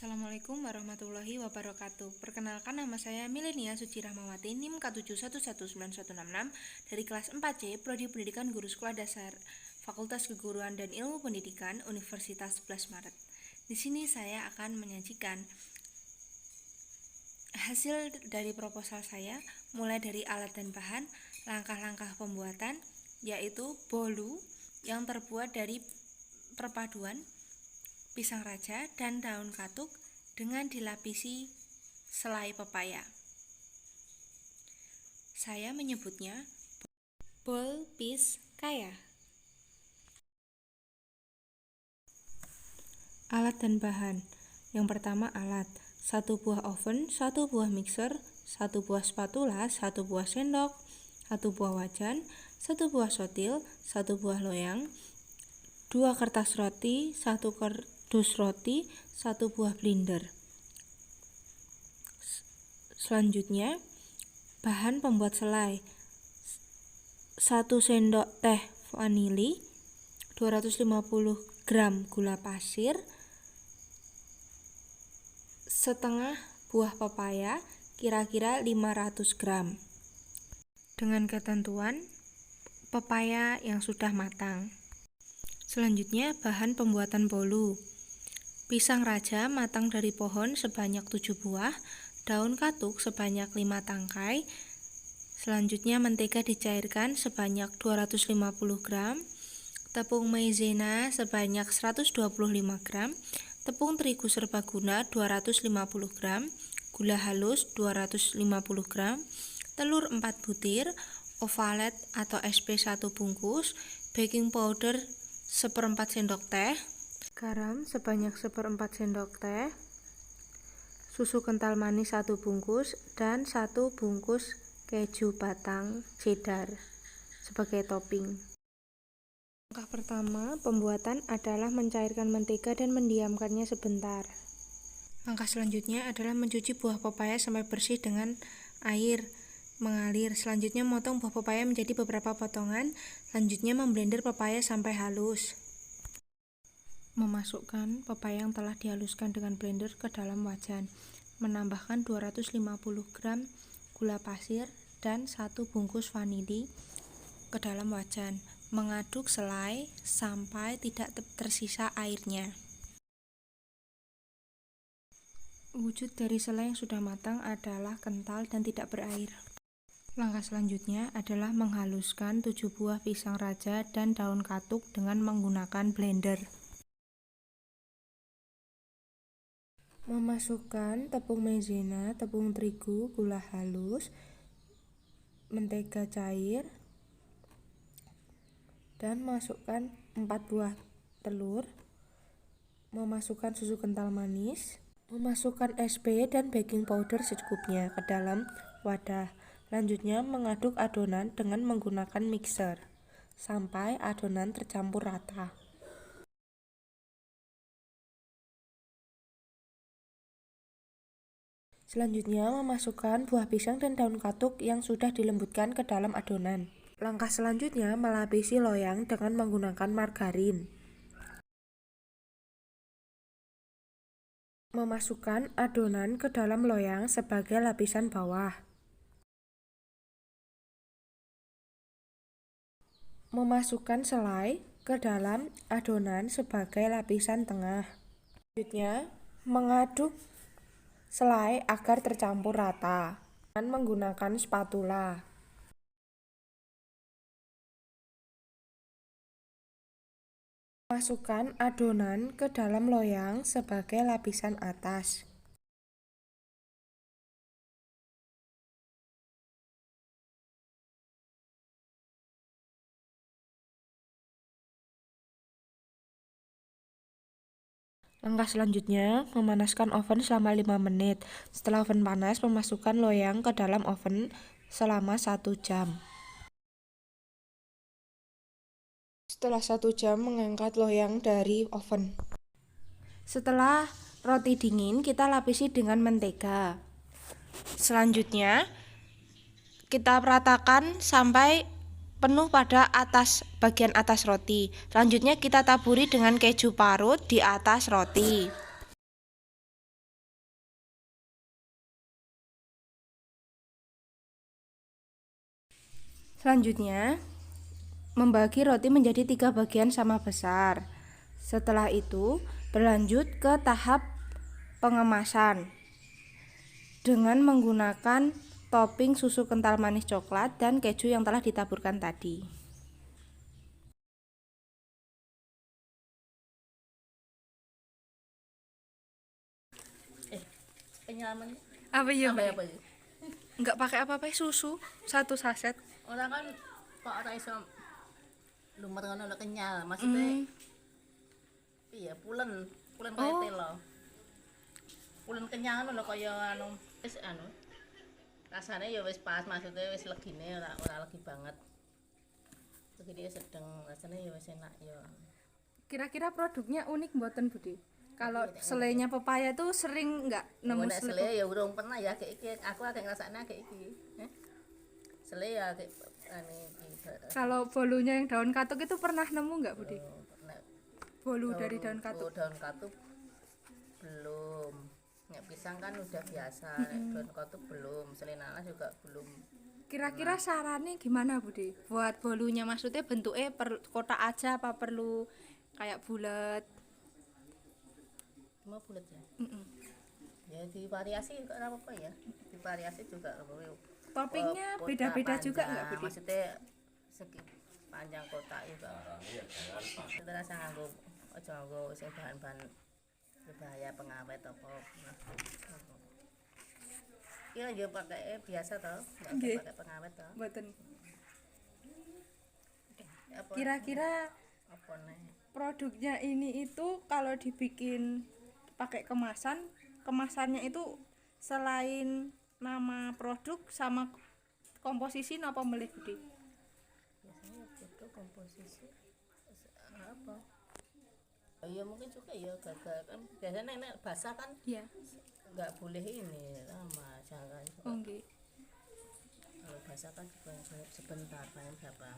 Assalamualaikum warahmatullahi wabarakatuh. Perkenalkan, nama saya Milenia Suci Rahmawati, NIM K7119166 dari kelas 4C, Prodi Pendidikan Guru Sekolah Dasar, Fakultas Keguruan dan Ilmu Pendidikan, Universitas 11 Maret. Di sini saya akan menyajikan hasil dari proposal saya, mulai dari alat dan bahan, langkah-langkah pembuatan, yaitu bolu yang terbuat dari perpaduan pisang raja dan daun katuk dengan dilapisi selai pepaya. Saya menyebutnya bol pis kaya. Alat dan bahan. Yang pertama alat, 1 buah oven, 1 buah mixer, 1 buah spatula, 1 buah sendok, 1 buah wajan, 1 buah sotil, 1 buah loyang, 2 kertas roti, 1 kardus roti, 1 buah blender. Selanjutnya, bahan pembuat selai: 1 sendok teh vanili, 250 gram gula pasir, setengah buah pepaya, kira-kira 500 gram. Dengan ketentuan pepaya yang sudah matang. Selanjutnya, bahan pembuatan bolu: pisang raja matang dari pohon sebanyak 7 buah, daun katuk sebanyak 5 tangkai. Selanjutnya, mentega dicairkan sebanyak 250 gram, tepung maizena sebanyak 125 gram, tepung terigu serbaguna 250 gram, gula halus 250 gram, telur 4 butir, ovalet atau SP 1 bungkus, baking powder 1/4 sendok teh, garam sebanyak 1/4 sendok teh, susu kental manis 1 bungkus, dan 1 bungkus keju batang cheddar sebagai topping. Langkah pertama pembuatan adalah mencairkan mentega dan mendiamkannya sebentar. Langkah selanjutnya adalah mencuci buah pepaya sampai bersih dengan air mengalir. Selanjutnya, memotong buah pepaya menjadi beberapa potongan. Selanjutnya, memblender pepaya sampai halus. Memasukkan pepaya yang telah dihaluskan dengan blender ke dalam wajan. Menambahkan 250 gram gula pasir dan 1 bungkus vanili ke dalam wajan. Mengaduk selai sampai tidak tersisa airnya. Wujud dari selai yang sudah matang adalah kental dan tidak berair. Langkah selanjutnya adalah menghaluskan 7 buah pisang raja dan daun katuk dengan menggunakan blender. Memasukkan tepung maizena, tepung terigu, gula halus, mentega cair, dan masukkan 4 buah telur. Memasukkan susu kental manis, memasukkan SP dan baking powder secukupnya ke dalam wadah. Selanjutnya, mengaduk adonan dengan menggunakan mixer sampai adonan tercampur rata. Selanjutnya, memasukkan buah pisang dan daun katuk yang sudah dilembutkan ke dalam adonan. Langkah selanjutnya, melapisi loyang dengan menggunakan margarin. Memasukkan adonan ke dalam loyang sebagai lapisan bawah. Memasukkan selai ke dalam adonan sebagai lapisan tengah. Selanjutnya, mengaduk selai agar tercampur rata dengan menggunakan spatula. Masukkan adonan ke dalam loyang sebagai lapisan atas. Langkah selanjutnya, memanaskan oven selama 5 menit. Setelah oven panas, memasukkan loyang ke dalam oven selama 1 jam. Setelah 1 jam, mengangkat loyang dari oven. Setelah roti dingin, kita lapisi dengan mentega. Selanjutnya, kita ratakan sampai penuh pada bagian atas roti. Selanjutnya, kita taburi dengan keju parut di atas roti. Selanjutnya, membagi roti menjadi 3 bagian sama besar. Setelah itu, berlanjut ke tahap pengemasan dengan menggunakan topping susu kental manis coklat dan keju yang telah ditaburkan tadi. Penyelaman Apa ya? apa? Enggak pakai apa-apa, susu 1 saset. Orang kan kok ora iso lumer ngono lho kenyal. Maksudnya iya pulen kaya telo. Pulen kenyal ngono lho kaya anu wis anu. Rasane ya wis pas, maksudnya wis legine ora legi banget. Begini sedeng, rasanya ya wis enak ya. Kira-kira produknya unik mboten, Budi? Kalau selainya pepaya tuh sering nggak nemu Nek selai ya urung pernah ya kayak iki. Aku agak ngrasakne kayak iki. Selai ya kayak ane iki. Kalau bolunya yang daun katuk itu pernah nemu nggak, Budi? Nek Bolu dari daun katuk. daun katuk belum. Nek pisang kan udah biasa, nek daun katuk belum. Selai nanas juga belum. Kira-kira sarannya gimana, Budi? Buat bolunya maksudnya bentuknya kotak aja apa perlu kayak bulat? Cuma bulat ya. Ya divariasi juga enggak apa-apa ya. Divariasi juga apa-apa. Toppingnya beda-beda juga nggak, Budi? Maksudnya segi panjang kotak juga. Kita rasa nganggo aja nganggo sing bahan-bahan berbahaya pengawet apa. Iya ya pakai biasa toh, enggak pakai pengawet toh. Mboten. Apa? Kira-kira Apa nih? produknya ini itu kalau dibikin pakai kemasannya itu selain nama produk sama komposisi apa milih, Budi? Biasanya itu komposisi apa? Oh, iya mungkin juga ya gagal kan biasanya nek basah kan Iya. nggak boleh ini lama jangan. Oh, nggih. Kalau basah kan sebentar paling berapa?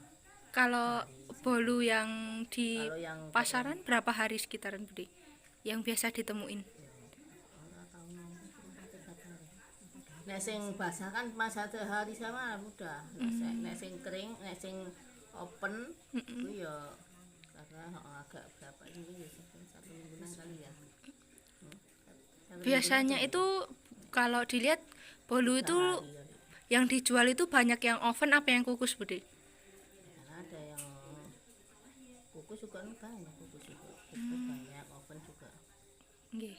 Kalau bolu yang di Kalau yang pasaran berapa hari sekitaran, Budi? Yang biasa ditemuin? Nek sing basah kan masa 1 hari sama mudah. Nek sing kering, nek sing open itu ya karena agak berapa ini ya 1 mingguan kali ya. Biasanya itu kalau dilihat bolu itu yang dijual itu banyak yang oven apa yang kukus, Budi? Karena ada yang kukus juga banyak, kukus juga banyak, oven juga. Nggih.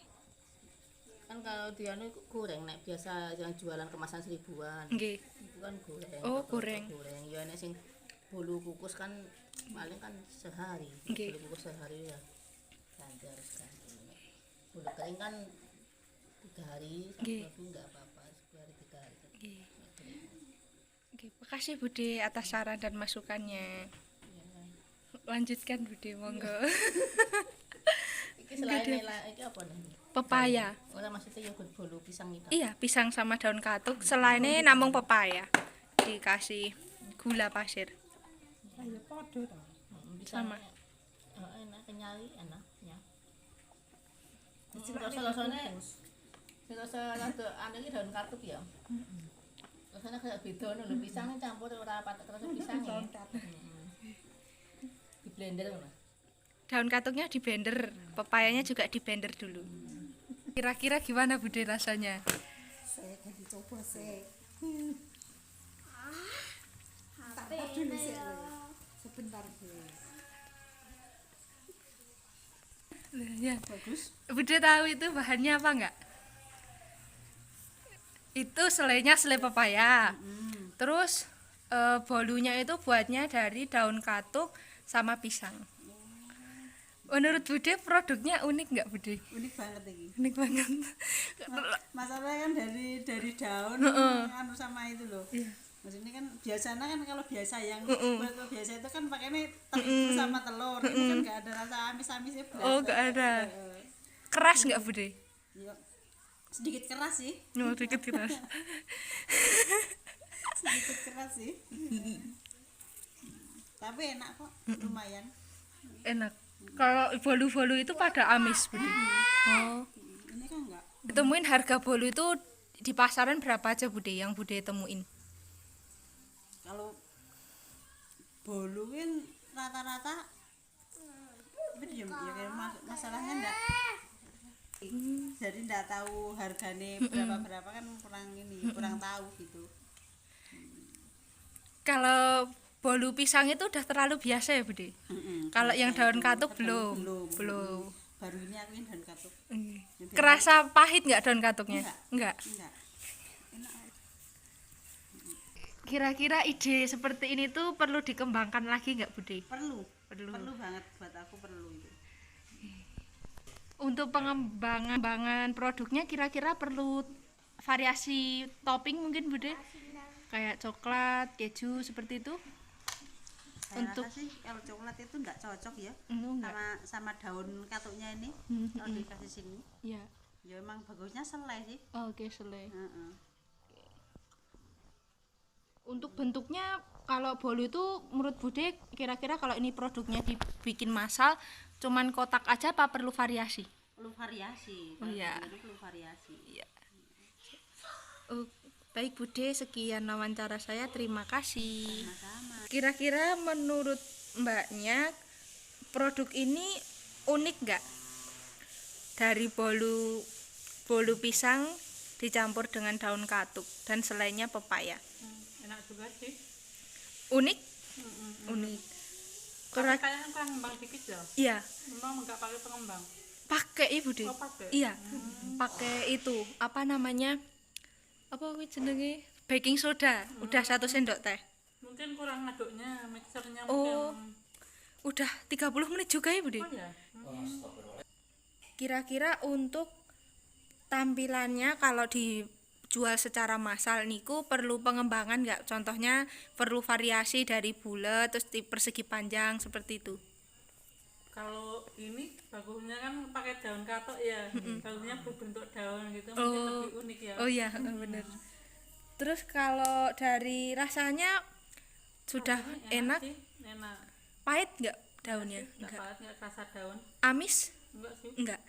Kan kalau dia anu goreng nek biasa yang jualan kemasan 1000-an. Nggih. Itu kan goreng. Oh, goreng. Ya nek sing bolu kukus kan paling kan sehari. Nggih. Bolu kukus sehari ya. Ganti harus ganti. Bolu kering kan 3 hari, Nggih. satu enggak apa-apa, 2 hari 3 hari. Nggih. Oke, makasih Budi atas saran dan masukannya. Lanjutkan, Budi, monggo. Iki selain iki apa nih? Pepaya. Ora maksudnya ya bolu pisang itu. Iya, pisang sama daun katuk. Selainnya namung pepaya. Dikasih gula pasir. Ayo podo to. Sama. Enak kenyali enak ya. Rasa-rasane rasa rada anu iki daun katuk ya. Rasane kayak beda ngono lho, pisang campur ora patek rasa pisang ya. Di blender ngono. Daun katuknya di blender, pepayanya juga di blender dulu. Kira-kira gimana, Budi, rasanya? Saya kan dicoba sih. Tak dulu sih. Sebentar dulu. Ya. Bagus. Budi tahu itu bahannya apa enggak? Itu selainya selai pepaya. Terus bolunya itu buatnya dari daun katuk sama pisang. Menurut Budi produknya unik nggak, Budi? Unik banget ini. Unik banget. Masalahnya kan dari daun anu sama itu loh. Maksudnya kan biasanya kan kalau biasa yang buat biasa itu kan pakainya terigu sama telur. Ini kan nggak ada rasa amis-amisnya. Oh, nggak ada. Keras nggak, Budi? Ya, sedikit keras sih. Oh, sedikit keras. Sedikit keras sih. Tapi enak kok, lumayan. Enak. Kalau bolu-bolu itu pada amis, Budi. Oh. Ini kan enggak. Temuin harga bolu itu di pasaran berapa aja, Budi, yang Budi temuin? Kalau bolu kan rata-rata medium ya kayak masalahnya enggak jadi enggak tahu harganya berapa kan kurang ini kurang tahu gitu. Kalau bolu pisang itu udah terlalu biasa ya Bude? Kalau yang daun katuk belum. Baru ini aku yang daun katuk. Kerasa pahit nggak daun katuknya? Enggak. Enak. Kira-kira ide seperti ini tuh perlu dikembangkan lagi nggak Bude? Perlu banget buat aku perlu itu. Untuk pengembangan produknya kira-kira perlu variasi topping mungkin Bude? Kayak coklat, keju seperti itu? Saya rasa sih kalau coklat itu enggak cocok ya sama daun katuknya ini kalau dikasih sini. Iya. Ya emang bagusnya selai sih. Oke, selai. Untuk bentuknya kalau bolu itu menurut Bude kira-kira kalau ini produknya dibikin massal cuman kotak aja apa perlu variasi? Perlu variasi. Oh iya. Perlu variasi. Iya. Baik Bude, sekian wawancara saya. Terima kasih. Sama-sama. Kira-kira menurut Mbaknya produk ini unik nggak? Dari bolu pisang dicampur dengan daun katuk dan selainnya pepaya. Enak juga sih. Unik? Unik. Kayaknya pengembang dikit ya. Iya. Memang enggak pakai pengembang. Pakai Ibu deh. Oh, pakai. Iya. Pakai itu apa namanya? Apa jenenge? Baking soda. Udah 1 sendok teh. Mungkin kurang ngaduknya, mixernya Oh. mungkin. Udah 30 menit juga ya Bude? Oh ya. Kira-kira untuk tampilannya kalau dijual secara massal niku perlu pengembangan nggak? Contohnya perlu variasi dari bulat terus persegi panjang seperti itu. Kalau ini bagusnya kan pakai daun katuk ya. Bagusnya berbentuk daun gitu mungkin lebih unik ya. Oh iya, benar. Terus kalau dari rasanya sudah enak, sih, enak. pahit nggak daunnya? Enggak pahit, enggak rasa daun. Amis? Enggak sih. Enggak.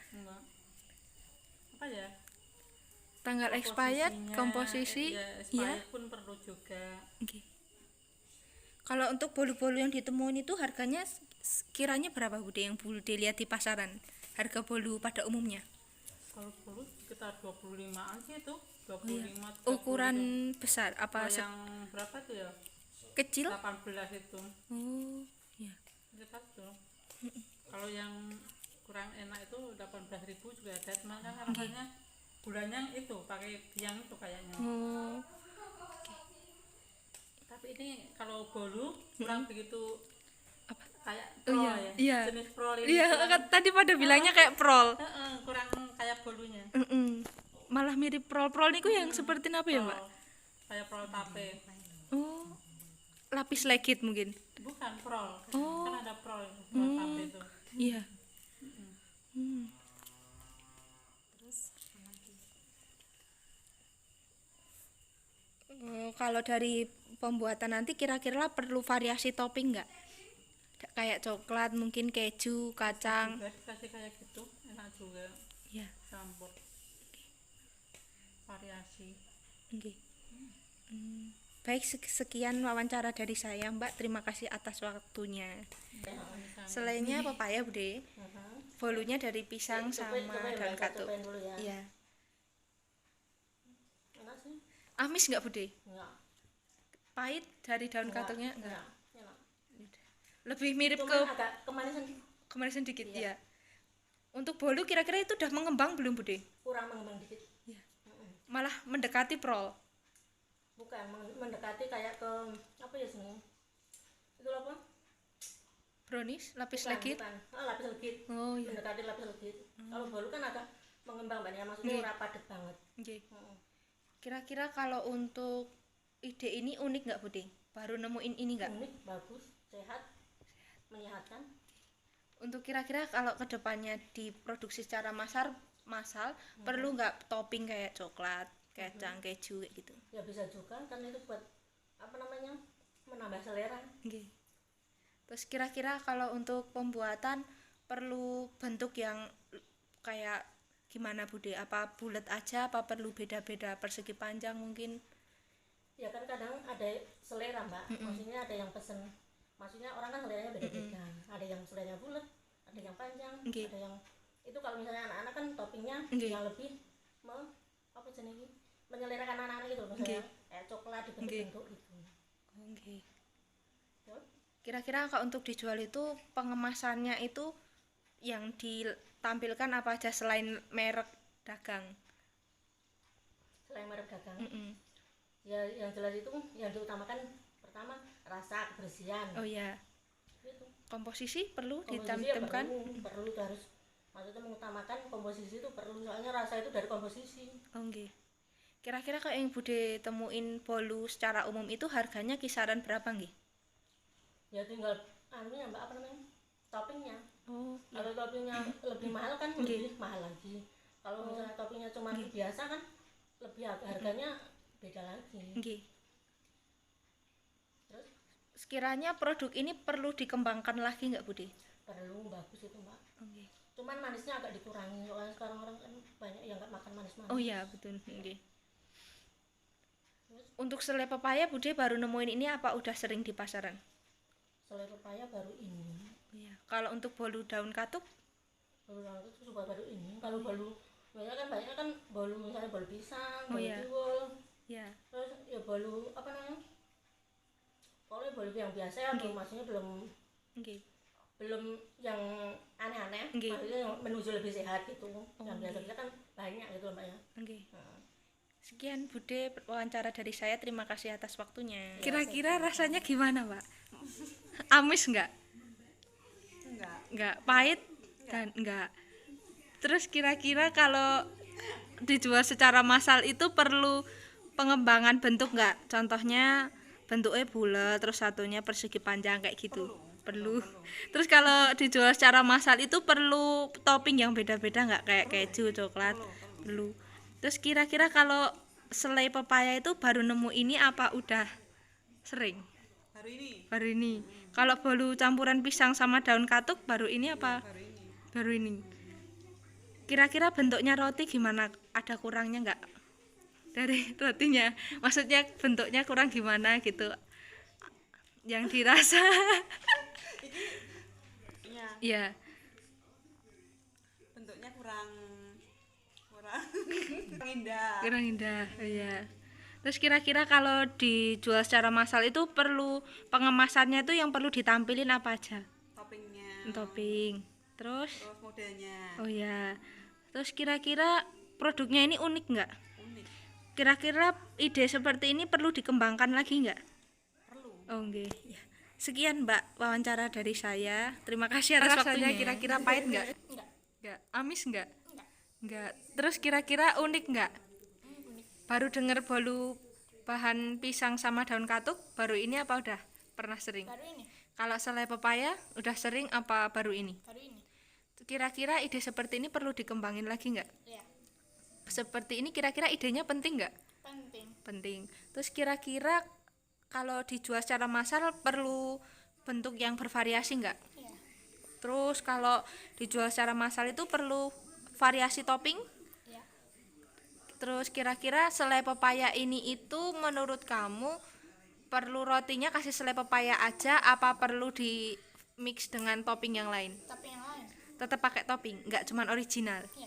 Apa ya? Tanggal expired, komposisi, ya, iya. expired pun perlu juga. Okay. Kalau untuk bolu-bolu yang ditemuin itu harganya kiranya berapa Bude yang Bude dilihat di pasaran? Harga bolu pada umumnya? Kalau bolu sekitar 25-an sih itu. 25. Oh, iya. Ukuran besar apa? Kalau yang berapa tuh ya? Kecil? 18 itu. Oh, iya. Dekat tuh. Kalau yang kurang enak itu 18.000 juga ada, cuman kan rasanya gulanya itu pakai biang itu kayaknya. Oh. Tapi ini kalau bolu kurang begitu Apa? kayak Oh prol iya, ya. iya. Jenis prol ini. Iya, kan tadi pada bilangnya kayak prol. Kurang kayak bolunya. Malah mirip prol-prol niku yang seperti apa ya, Mbak? Kayak prol tape. Oh. Lapis legit mungkin. Bukan prol. Oh. Kan ada prol tape itu. Iya. Kalau dari pembuatan nanti kira-kira perlu variasi topping nggak? Kayak coklat, mungkin keju, kacang. Juga dikasih kayak gitu, enak juga. Iya. Campur. Variasi. Oke. Baik, sekian wawancara dari saya, Mbak. Terima kasih atas waktunya. Selainnya pepaya, Bude. Bolunya dari pisang sama daun katuk. Iya. Enak sih. Amis nggak, Bude? Enggak. Pahit dari daun katuknya enggak? Enak. Lebih mirip Cuman ke agak kemanisan sedikit ya. Untuk bolu kira-kira itu udah mengembang belum, Bude? kurang mengembang dikit. Iya. Malah mendekati prol. Bukan mendekati kayak ke apa ya sini? Itu apa? Brownies, lapis Bukan, legit. bukan. Lapis legit. Oh iya. Mendekati lapis legit. Kalau bolu kan agak mengembang banyak, maksudnya ora padet banget. Oke. Kira-kira kalau untuk ide ini unik nggak, Bude? Baru nemuin ini nggak? Unik, bagus, sehat, menyehatkan. Untuk kira-kira kalau kedepannya diproduksi secara massal perlu nggak topping kayak coklat, kacang, keju kayak gitu? Ya bisa juga, kan itu buat apa namanya, menambah selera. Oke. Terus kira-kira kalau untuk pembuatan perlu bentuk yang kayak gimana, Bude? Apa bulat aja, apa perlu beda-beda persegi panjang mungkin? Ya kan kadang ada selera, Mbak. Maksudnya ada yang pesen maksudnya orang kan seleranya beda-beda. Ada yang seleranya bulat, ada yang panjang, Nggih. ada yang itu kalau misalnya anak-anak kan toppingnya Nggih. yang lebih apa jenenge menyelerakan anak-anak gitu loh, misalnya kayak coklat dibentuk-bentuk gitu. Oke. Terus, Kira-kira kalau untuk dijual itu pengemasannya itu yang ditampilkan apa aja selain merek dagang? selain merek dagang, Mm-mm. ya yang jelas itu yang diutamakan pertama rasa, kebersihan. Oh ya, Itu. komposisi perlu Komposisi ya ditanamkan. perlu itu harus, maksudnya mengutamakan komposisi itu perlu, soalnya rasa itu dari komposisi. Oke. Kira-kira kalau yang Bude temuin bolu secara umum itu harganya kisaran berapa nggih? Ya tinggal anunya mbak, apa namanya, toppingnya. Oh, Kalau toppingnya lebih mahal kan lebih mahal lagi. Kalau misalnya toppingnya cuma biasa kan lebih harganya beda lagi. nggih. Terus Sekiranya produk ini perlu dikembangkan lagi nggak Bude? perlu, bagus itu mbak, Oke. cuman manisnya agak dikurangi soalnya sekarang orang kan banyak yang nggak makan manis-manis. Oh iya, betul. Nggih. Untuk selai pepaya Bude baru nemuin ini apa udah sering di pasaran? Selai pepaya baru ini, Iya. Kalau untuk bolu daun katuk? baru itu coba baru ini. Kalau bolu biasanya kan banyak kan bolu, misalnya bolu pisang, Oh, bolu iya. tiwul, Ya. terus ya bolu apa namanya, pokoknya bolu yang biasa ya, maksudnya Nggih. belum yang aneh-aneh, Nggih. maksudnya yang menuju lebih sehat gitu. Yang biasa-biasa kan banyak gitu mbak ya. Oke. Sekian Bude wawancara dari saya. Terima kasih atas waktunya. Kira-kira rasanya gimana, Pak? Amis nggak? Nggak. Pahit? Dan nggak. Terus kira-kira kalau dijual secara massal itu perlu pengembangan bentuk nggak? Contohnya bentuknya bulat, terus satunya persegi panjang kayak gitu. Perlu. Terus kalau dijual secara massal itu perlu topping yang beda-beda nggak, kayak keju, coklat? Perlu. Terus kira-kira kalau selai pepaya itu baru nemu ini apa udah sering? Baru ini. Kalau bolu campuran pisang sama daun katuk baru ini apa? Baru ini. Kira-kira bentuknya roti gimana? Ada kurangnya nggak dari rotinya? Maksudnya bentuknya kurang gimana gitu? Yang dirasa? Iya. Bentuknya kurang indah. Kurang indah, iya. Terus kira-kira kalau dijual secara massal itu perlu pengemasannya itu yang perlu ditampilin apa aja? Toppingnya, Topping. Terus, terus modelnya oh ya. Terus kira-kira produknya ini unik nggak? unik. Kira-kira ide seperti ini perlu dikembangkan lagi nggak? Perlu. Oh nggih. Ya. Sekian Mbak wawancara dari saya. Terima kasih atas waktunya. Kira-kira pahit nggak? Nggak. Amis nggak? Nggak. Terus kira-kira unik nggak? Baru denger bolu bahan pisang sama daun katuk baru ini apa udah pernah sering? Baru ini, Kalau selai pepaya udah sering apa baru ini? baru ini. Kira-kira ide seperti ini perlu dikembangin lagi nggak? Ya, Seperti ini kira-kira idenya penting nggak? penting. Penting. Terus kira-kira kalau dijual secara massal perlu bentuk yang bervariasi nggak? Ya, Terus kalau dijual secara massal itu perlu variasi topping? ya. Terus kira-kira selai pepaya ini itu menurut kamu perlu rotinya kasih selai pepaya aja apa perlu di mix dengan topping yang lain? Tapi yang lain. Tetap pakai topping, nggak cuman original. Ya,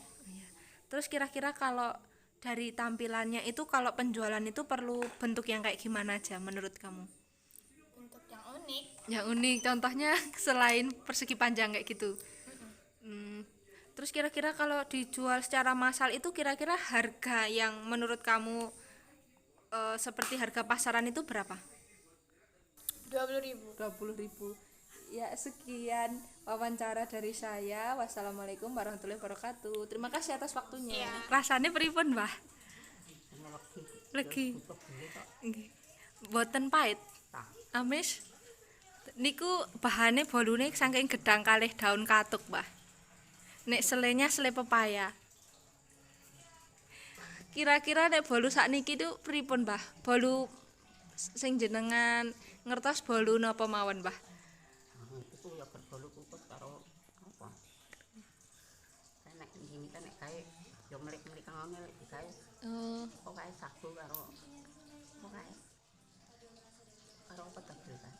Terus kira-kira kalau dari tampilannya itu kalau penjualan itu perlu bentuk yang kayak gimana aja menurut kamu? bentuk yang unik. Yang unik, contohnya selain persegi panjang kayak gitu. Terus kira-kira kalau dijual secara massal itu kira-kira harga yang menurut kamu seperti harga pasaran itu berapa? 20.000. 20.000. Ya, sekian wawancara dari saya. Wassalamualaikum warahmatullahi wabarakatuh. Terima kasih atas waktunya. Iya. Rasanya pripun, Mbah? Legi. Nggih. Boten pahit. Amis. Niku bahane bolune saking gedang kalih daun katuk, Mbah. Nek selenya selai pepaya. Kira-kira nek bolu sakniki itu pripun, Mbah? Bolu sing jenengan ngertos bolu napa mawon, Mbah? Itu ya berbolu kukus karo apa? Saya nek ngene kan nek gawe yo mlik-mlik ngono lek digawe Oh, pokoke sagu karo pokoke karo apa tadi kan.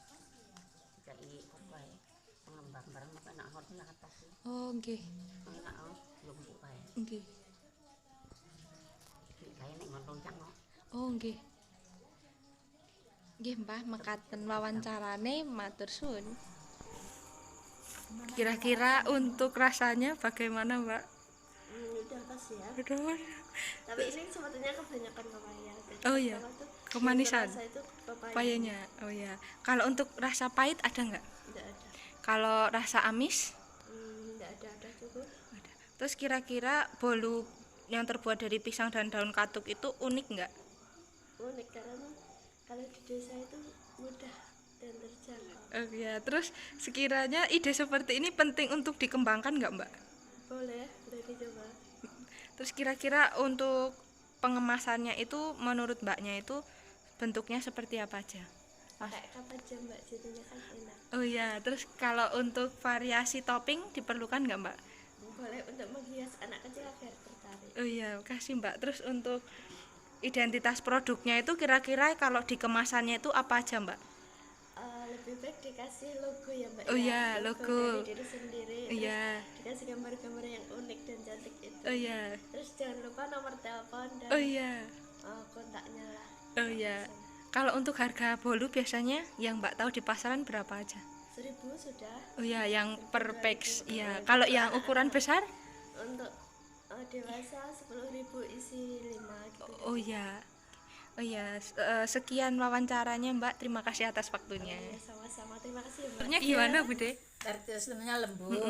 Jadi apa ya pengembang barang apa nak hot lah atas sih Oh, nggih. enak lumpuk kae Nggih. kae nek ngontong cang no Oh, nggih. Nggih, Mbah, mekaten wawancarane, matur suwun. Kira-kira untuk rasanya bagaimana, Mbak? Udah pas ya. Aduh. Tapi ini sebetulnya kebanyakan papaya. Jadi Oh iya, apa tuh, kemanisan. yang terasa itu papaya. Papayanya. Oh ya. Kalau untuk rasa pahit ada nggak? Enggak ada. Kalau rasa amis? Enggak ada cukup. Ada. Terus kira-kira bolu yang terbuat dari pisang dan daun katuk itu unik nggak? Unik karena kalau di desa itu mudah dan terjangkau. Oh ya. Terus sekiranya ide seperti ini penting untuk dikembangkan nggak, Mbak? Boleh dicoba. Terus kira-kira untuk pengemasannya itu menurut Mbaknya itu bentuknya seperti apa aja? Pakai kapan aja Mbak, jadinya kan enak. Oh ya. Terus kalau untuk variasi topping diperlukan nggak, Mbak? Boleh untuk menghias anak kecil agar tertarik. Oh iya, kasih Mbak. Terus untuk identitas produknya itu kira-kira kalau di kemasannya itu apa aja, Mbak? Lebih baik dikasih logo ya Mbak. Oh ya. iya, logo. Dari diri sendiri. Iya. Terus dikasih gambar-gambar yang unik dan cantik itu. Oh iya. Terus jangan lupa nomor telepon dan Oh iya. kontaknya lah. Oh iya. Kalau untuk harga bolu biasanya yang Mbak tahu di pasaran berapa aja? 1.000 sudah. Oh iya, yang per packs. Iya. Kalau yang ukuran besar? Untuk dewasa 10.000 isi 5 gitu. Oh iya. Oh iya, sekian wawancaranya Mbak. Terima kasih atas waktunya. Ya, sama-sama. Terima kasih ya Mbak. Sebenarnya gimana, Bude? Dari teksturnya lembut,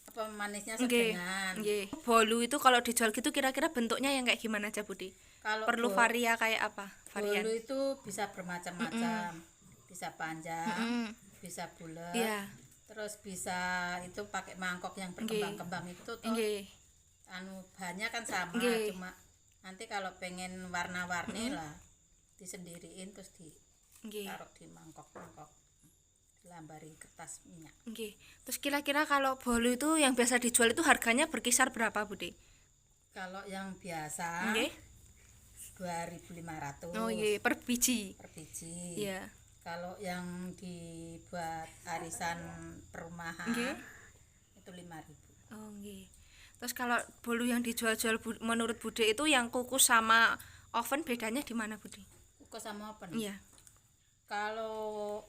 apa manisnya Nggih. sedengan. Nggih. Bolu itu kalau dijual gitu kira-kira bentuknya yang kayak gimana aja, Budi? Kalau Perlu varia kayak apa? Varian. bolu itu bisa bermacam-macam, bisa panjang, bisa bulat, Iya. terus bisa itu pakai mangkok yang berkembang-kembang itu toh, Nggih. bahannya kan sama, Nggih. cuma nanti kalau pengen warna-warni lah disendiriin terus Nggih. ditaruh di mangkok-mangkok, dilambari kertas minyak. Nggih. Terus kira-kira kalau bolu itu yang biasa dijual itu harganya berkisar berapa, Budi? Kalau yang biasa Nggih. 2.500 Oh iya, per biji. per biji. Iya. Kalau yang dibuat arisan perumahan Nggih. itu 5.000. Oh nggih. Terus kalau bolu yang dijual-jual menurut Bude itu yang kukus sama oven bedanya di mana, Budi? Kukus sama oven. Iya. Kalau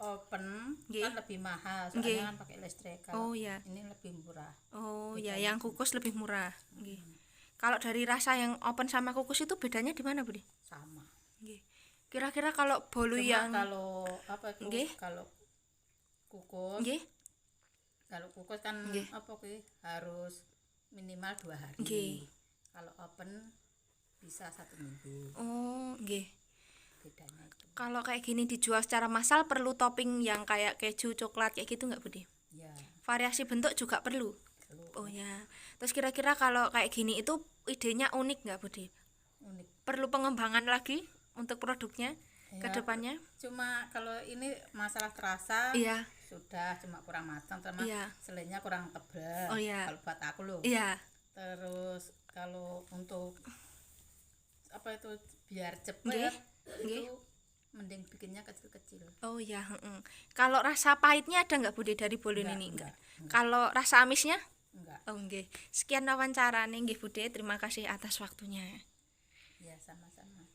oven Nggih. kan lebih mahal, Nggih. soalnya kan pakai listrik. Kalau Oh iya. ini lebih murah. Oh ya, yang kukus lebih murah. Nggih. Kalau dari rasa yang oven sama kukus itu bedanya di mana, Budi? Sama. Nggih. Kira-kira kalau bolu Cuma yang kalau apa itu? Nggih. Kalau kukus, nggih. kalau kukus kan Nggih. apa kuwi harus minimal 2 hari. Nggih. Kalau oven bisa 1 minggu. Oh, nggih. Bedanya itu. Kalau kayak gini dijual secara massal perlu topping yang kayak keju, coklat kayak gitu nggak, Budi? Ya, Variasi bentuk juga perlu. perlu Oh ya. Terus kira-kira kalau kayak gini itu idenya unik nggak, Budi? unik. Perlu pengembangan lagi untuk produknya ke Ya, depannya? Cuma kalau ini masalah terasa Iya. sudah cuma kurang matang, sama Iya. selainya kurang tebal. Oh, iya. Kalau buat aku loh. Iya. Terus kalau untuk apa itu biar cepet Nggih. itu Nggih. mending bikinnya kecil-kecil. Oh ya, Kalau rasa pahitnya ada nggak, Budi, dari bolu ini? Enggak. Kalau rasa amisnya? Enggak. Oh nggih. Sekian wawancara nih nggih, Budi. Terima kasih atas waktunya. Ya sama-sama.